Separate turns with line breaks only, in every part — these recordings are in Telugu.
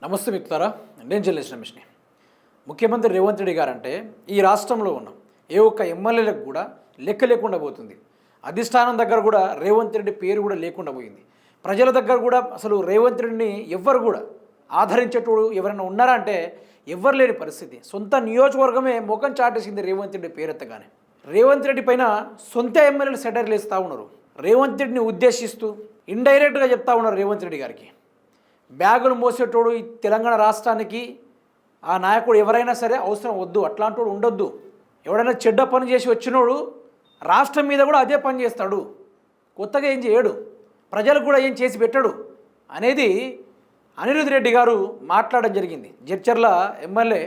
నమస్తే మిత్రులారా, నేను జర్నలిస్ట్ రమేష్ని. ముఖ్యమంత్రి రేవంత్ రెడ్డి గారు అంటే ఈ రాష్ట్రంలో ఉన్న ఏ ఒక్క ఎమ్మెల్యేలకు కూడా లెక్క లేకుండా పోతుంది. అధిష్టానం దగ్గర కూడా రేవంత్ రెడ్డి పేరు కూడా లేకుండా పోయింది. ప్రజల దగ్గర కూడా అసలు రేవంత్ రెడ్డిని ఎవ్వరు కూడా ఆదరించేటోడు ఎవరైనా ఉన్నారా అంటే ఎవ్వరు లేని పరిస్థితి. సొంత నియోజకవర్గమే ముఖం చాటేసింది రేవంత్ రెడ్డి పేరెత్తగానే. రేవంత్ రెడ్డి పైన సొంత ఎమ్మెల్యేలు సెటైర్లు వేస్తూ ఉన్నారు. రేవంత్ రెడ్డిని ఉద్దేశిస్తూ ఇండైరెక్ట్గా చెప్తా ఉన్నారు రేవంత్ రెడ్డి గారికి, బ్యాగులు మోసేటోడు ఈ తెలంగాణ రాష్ట్రానికి ఆ నాయకుడు ఎవరైనా సరే అవసరం వద్దు, అట్లాంటి వాడు ఉండొద్దు. ఎవడైనా చెడ్డ పని చేసి వచ్చినోడు రాష్ట్రం మీద కూడా అదే పని చేస్తాడు, కొత్తగా ఏం చేయడు, ప్రజలకు కూడా ఏం చేసి పెట్టడు అనేది అనిరుద్ రెడ్డి గారు మాట్లాడడం జరిగింది. జడ్చర్ల ఎమ్మెల్యే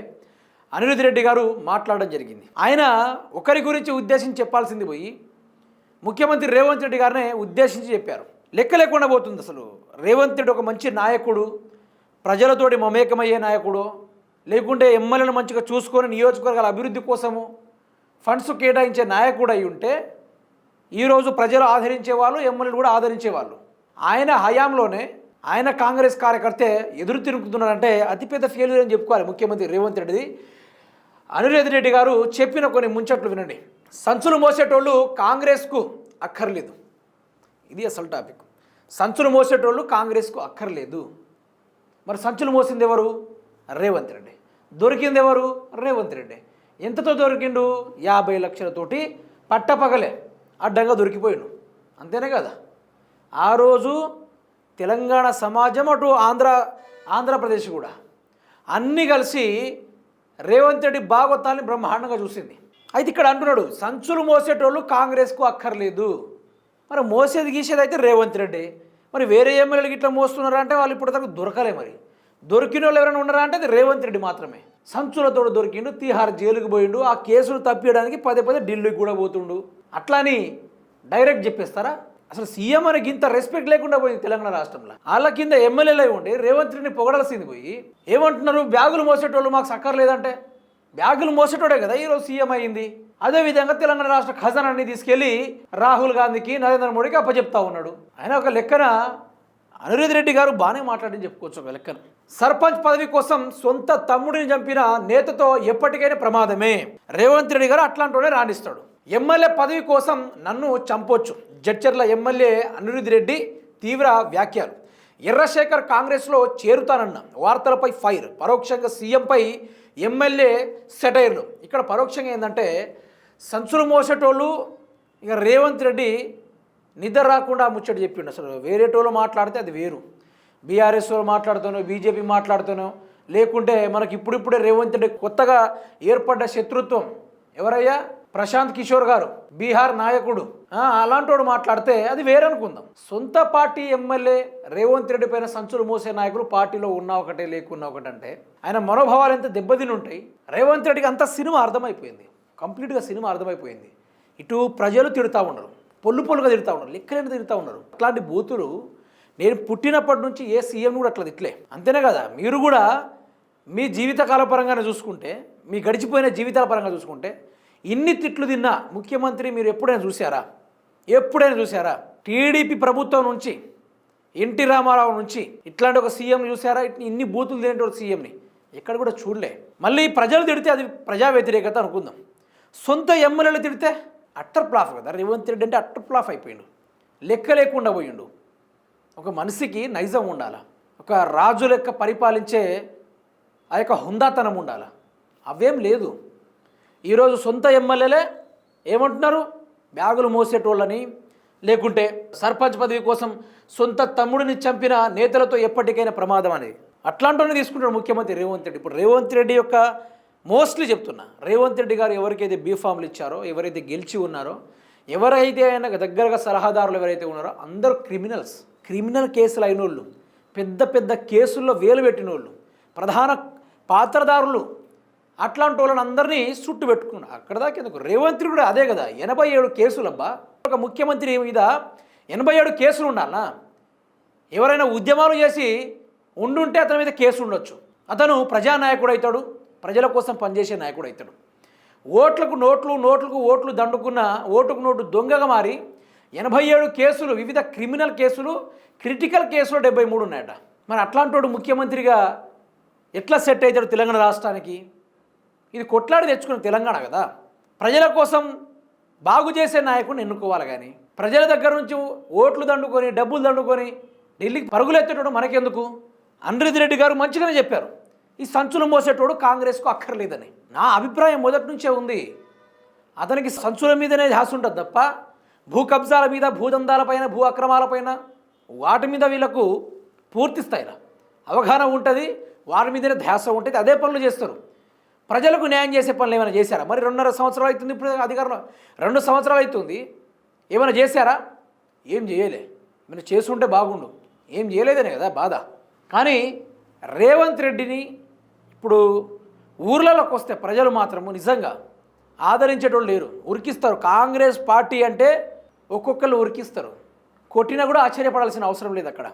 అనిరుద్ రెడ్డి గారు మాట్లాడడం జరిగింది. ఆయన ఒకరి గురించి ఉద్దేశించి చెప్పాల్సింది పోయి ముఖ్యమంత్రి రేవంత్ రెడ్డి గారినే ఉద్దేశించి చెప్పారు. లెక్క లేకుండా పోతుంది. అసలు రేవంత్ రెడ్డి ఒక మంచి నాయకుడు, ప్రజలతోటి మమేకమయ్యే నాయకుడు, లేకుంటే ఎమ్మెల్యేలను మంచిగా చూసుకొని నియోజకవర్గాల అభివృద్ధి కోసము ఫండ్స్ కేటాయించే నాయకుడు అయి ఉంటే ఈరోజు ప్రజలు ఆదరించేవాళ్ళు, ఎమ్మెల్యేలు కూడా ఆదరించేవాళ్ళు. ఆయన హయాంలోనే ఆయన కాంగ్రెస్ కార్యకర్తే ఎదురు తిరుగుతున్నారంటే అతిపెద్ద ఫెయిల్యూర్ అని చెప్పుకోవాలి ముఖ్యమంత్రి రేవంత్ రెడ్డిది. అనిరుద్ రెడ్డి గారు చెప్పిన కొన్ని ముంచట్లు వినండి. సంచులు మోసేటోళ్ళు కాంగ్రెస్కు అక్కర్లేదు, ఇది అసలు టాపిక్. సంచులు మోసేటోళ్ళు కాంగ్రెస్కు అక్కర్లేదు. మరి సంచులు మోసింది ఎవరు? రేవంత్ రెడ్డి. దొరికింది ఎవరు? రేవంత్ రెడ్డి. ఎంతతో దొరికిండు? 50 లక్షలతోటి పట్టపగలే అడ్డంగా దొరికిపోయిండు, అంతేనే కదా. ఆ రోజు తెలంగాణ సమాజం, అటు ఆంధ్రప్రదేశ్ కూడా అన్నీ కలిసి రేవంత్ రెడ్డి భాగవతాన్ని బ్రహ్మాండంగా చూసింది. అయితే ఇక్కడ అంటున్నాడు సంచులు మోసేటోళ్ళు కాంగ్రెస్కు అక్కర్లేదు. మరి మోసేది గీసేది అయితే రేవంత్ రెడ్డి. మరి వేరే ఎమ్మెల్యేలు ఇట్లా మోస్తున్నారా అంటే వాళ్ళు ఇప్పుడు దాకా దొరకలే. మరి దొరికిన వాళ్ళు ఎవరైనా ఉన్నారా అంటే అది రేవంత్ రెడ్డి మాత్రమే. సంచులతో దొరికిండు, తీహార్ జైలుకి పోయిండు, ఆ కేసులు తప్పియడానికి పదే ఢిల్లీకి కూడా పోతుండు. అట్లా అని డైరెక్ట్ చెప్పేస్తారా? అసలు సీఎం అనేది ఇంత రెస్పెక్ట్ లేకుండా పోయింది తెలంగాణ రాష్ట్రంలో. వాళ్ళ కింద ఎమ్మెల్యేలు అయి ఉండి రేవంత్ రెడ్డిని పొగడాల్సింది పోయి ఏమంటున్నారు? బ్యాగులు మోసేటోళ్ళు మాకు సక్కర్లేదంటే బ్యాగులు మోసేటోడే కదా ఈరోజు సీఎం అయింది. అదేవిధంగా తెలంగాణ రాష్ట్ర ఖజానాన్ని తీసుకెళ్లి రాహుల్ గాంధీకి, నరేంద్ర మోడీకి అప్పచెప్తా ఉన్నాడు. ఆయన ఒక లెక్కన అనిరుద్ రెడ్డి గారు బాగానే మాట్లాడని చెప్పుకోవచ్చు. ఒక లెక్కన సర్పంచ్ పదవి కోసం సొంత తమ్ముడిని చంపిన నేతతో ఎప్పటికైనా ప్రమాదమే. రేవంత్ రెడ్డి గారు అట్లాంటోనే రాణిస్తాడు. ఎమ్మెల్యే పదవి కోసం నన్ను చంపొచ్చు. జడ్చర్ల ఎమ్మెల్యే అనిరుద్ రెడ్డి తీవ్ర వ్యాఖ్యలు. ఎర్రశేఖర్ కాంగ్రెస్లో చేరుతానన్న వార్తలపై ఫైర్. పరోక్షంగా సీఎంపై ఎమ్మెల్యే సెటైర్లు. ఇక్కడ పరోక్షంగా ఏంటంటే సంచులు మోసేటోళ్ళు ఇక రేవంత్ రెడ్డి నిద్ర రాకుండా ముచ్చట చెప్పిండు. అసలు వేరేటోళ్ళు మాట్లాడితే అది వేరు, బీఆర్ఎస్ వాళ్ళు మాట్లాడుతానో, బీజేపీ మాట్లాడుతానో, లేకుంటే మనకి ఇప్పుడిప్పుడే రేవంత్ రెడ్డి కొత్తగా ఏర్పడ్డ శత్రుత్వం ఎవరయ్యా? ప్రశాంత్ కిషోర్ గారు, బీహార్ నాయకుడు, అలాంటి వాడు మాట్లాడితే అది వేరనుకుందాం. సొంత పార్టీ ఎమ్మెల్యే రేవంత్ రెడ్డి పైన సంచులు మోసే నాయకులు పార్టీలో ఉన్నా ఒకటే, లేకున్నా ఒకటి అంటే ఆయన మనోభావాలు ఎంత దెబ్బతిని ఉంటాయి. రేవంత్ రెడ్డికి అంత సినిమా అర్థమైపోయింది, కంప్లీట్గా సినిమా అర్థమైపోయింది. ఇటు ప్రజలు తిడుతూ ఉన్నారు, పొల్లుగా తిడుతూ ఉన్నారు, లెక్కలేని తిడుతూ ఉన్నారు. అట్లాంటి బూతులు నేను పుట్టినప్పటి నుంచి ఏ సీఎం కూడా అట్లా తిట్లే, అంతేనే కదా. మీరు కూడా మీ జీవితకాల పరంగానే చూసుకుంటే, మీ గడిచిపోయిన జీవితాల పరంగా చూసుకుంటే ఇన్ని తిట్లు తిన్నా ముఖ్యమంత్రి మీరు ఎప్పుడైనా చూసారా? ఎప్పుడైనా చూసారా? టీడీపీ ప్రభుత్వం నుంచి, ఎన్టీ రామారావు నుంచి ఇట్లాంటి ఒక సీఎం చూసారా? ఇన్ని బూతులు తినేటి ఒక సీఎంని ఎక్కడ కూడా చూడలే. మళ్ళీ ప్రజలు తిడితే అది ప్రజా వ్యతిరేకత అనుకుందాం. సొంత ఎమ్మెల్యేలు తిడితే అట్టర్ ఫ్లాప్ కదా. రేవంత్ రెడ్డి అంటే అట్టర్ ఫ్లాప్ అయిపోయిండు, లెక్క లేకుండా పోయిండు. ఒక మనిషికి నైజం ఉండాలా, ఒక రాజు లెక్క పరిపాలించే ఆ యొక్క హుందాతనం ఉండాలా, అవేం లేదు. ఈరోజు సొంత ఎమ్మెల్యేలే ఏమంటున్నారు? బ్యాగులు మోసేటోళ్ళని, లేకుంటే సర్పంచ్ పదవి కోసం సొంత తమ్ముడిని చంపిన నేతలతో ఎప్పటికైనా ప్రమాదం అనేది అట్లాంటివన్నీ తీసుకుంటాడు ముఖ్యమంత్రి రేవంత్ రెడ్డి. ఇప్పుడు రేవంత్ రెడ్డి యొక్క మోస్ట్లీ చెప్తున్నా, రేవంత్ రెడ్డి గారు ఎవరికైతే బీఫామ్లు ఇచ్చారో, ఎవరైతే గెలిచి ఉన్నారో, ఎవరైతే ఆయన దగ్గరగా సలహాదారులు ఎవరైతే ఉన్నారో అందరూ క్రిమినల్ కేసులు అయిన వాళ్ళు, పెద్ద కేసుల్లో వేలు పెట్టిన వాళ్ళు, ప్రధాన పాత్రదారులు, అట్లాంటి వాళ్ళని అందరినీ చుట్టు పెట్టుకున్నాడు. అక్కడ దాకా ఎందుకు? రేవంత్ రెడ్డి కూడా అదే కదా. 87 కేసులు అబ్బా. ఒక ముఖ్యమంత్రి మీద 87 కేసులు ఉండాలా? ఎవరైనా ఉద్యమాలు చేసి ఉండుంటే అతని మీద కేసు ఉండొచ్చు. అతను ప్రజానాయకుడు అవుతాడు, ప్రజల కోసం పనిచేసే నాయకుడు అవుతాడు. నోట్లకు ఓట్లు దండుకున్న ఓటుకు నోటు దొంగగా మారి 87 కేసులు, వివిధ క్రిమినల్ కేసులు, క్రిటికల్ కేసులు 73 ఉన్నాయట. మరి అట్లాంటి ముఖ్యమంత్రిగా ఎట్లా సెట్ అవుతాడు తెలంగాణ రాష్ట్రానికి? ఇది కొట్లాడి తెచ్చుకున్న తెలంగాణ కదా. ప్రజల కోసం బాగు చేసే నాయకుడిని ఎన్నుకోవాలి, కానీ ప్రజల దగ్గర నుంచి ఓట్లు దండుకొని డబ్బులు దండుకొని ఢిల్లీకి పరుగులెత్తేటోడు మనకెందుకు? అనిరుద్ధ్ రెడ్డి గారు మంచిగానే చెప్పారు, ఈ సంచులు మోసేటోడు కాంగ్రెస్కు అక్కర్లేదని. నా అభిప్రాయం మొదటి నుంచే ఉంది. అతనికి సంచుల మీదనే ధ్యాస ఉంటుంది తప్ప భూ కబ్జాల మీద, భూదందాలపైన, భూ అక్రమాలపైన వాటి మీద వీళ్ళకు పూర్తి స్థాయిలో అవగాహన ఉంటుంది. వారి మీదనే ధ్యాస ఉంటుంది, అదే పనులు చేస్తారు. ప్రజలకు న్యాయం చేసే పనులు ఏమైనా చేశారా? మరి 2.5 సంవత్సరాలు అవుతుంది ఇప్పుడు అధికారంలో, 2 సంవత్సరాలు అవుతుంది. ఏమైనా చేశారా? ఏం చేయలే. ఏమైనా చేసుంటే బాగుండు, ఏం చేయలేదనే కదా బాధ. కానీ రేవంత్ రెడ్డిని ఇప్పుడు ఊర్లలోకి వస్తే ప్రజలు మాత్రము నిజంగా ఆదరించేటోళ్ళు లేరు, ఉరికిస్తారు. కాంగ్రెస్ పార్టీ అంటే ఒక్కొక్కరు ఉరికిస్తారు, కొట్టినా కూడా ఆశ్చర్యపడాల్సిన అవసరం లేదు అక్కడ.